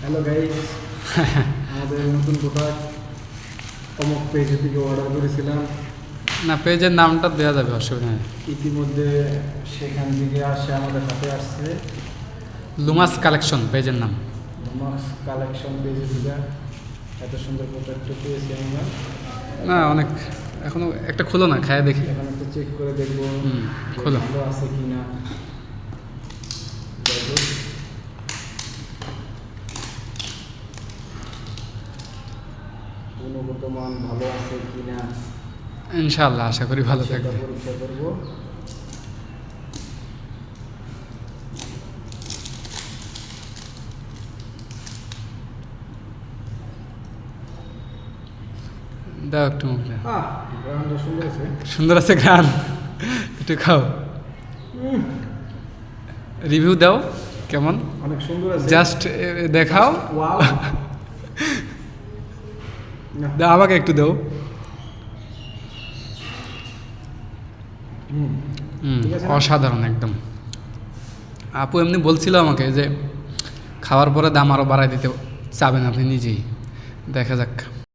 Hello guys, আমাদের নতুন product অমুক পেজ থেকে অর্ডার করেছিলাম। না, পেজের নামটা দেওয়া যাবে, অসুবিধা নেই। ইতিমধ্যে সেখান থেকে আসে আমাদের হাতে আসছে লুমাস কালেকশন পেজের নাম। লুমাস কালেকশন পেজ থেকে এত সুন্দর প্রোডাক্টটা পেয়েছি আমরা। না, অনেক এখনো একটা খুলো না, খায় দেখি। এখন একটু চেক করে দেখবো যে খোলো। ভালো আছে কি না। গুণগত মান ভালো আছে কি না ইনশাআল্লাহ, আশা করি ভালো সেটা থাকবে। পরীক্ষা করবো। দাও একটু মুখে। ব্র্যান্ডটা সুন্দর আছে। সুন্দর আছে গান, একটু খাও, রিভিউ দাও কেমন। অনেক সুন্দর আছে। জাস্ট দেখাও। ওয়াও। না। দাও, আমাকে একটু দাও। ঠিক আছে না? অসাধারণ একদম। আপু এমনি বলছিল আমাকে যে খাওয়ার পরে দাম আরও বাড়ায় দিতে চাবেন আপনি নিজেই। দেখা যাক।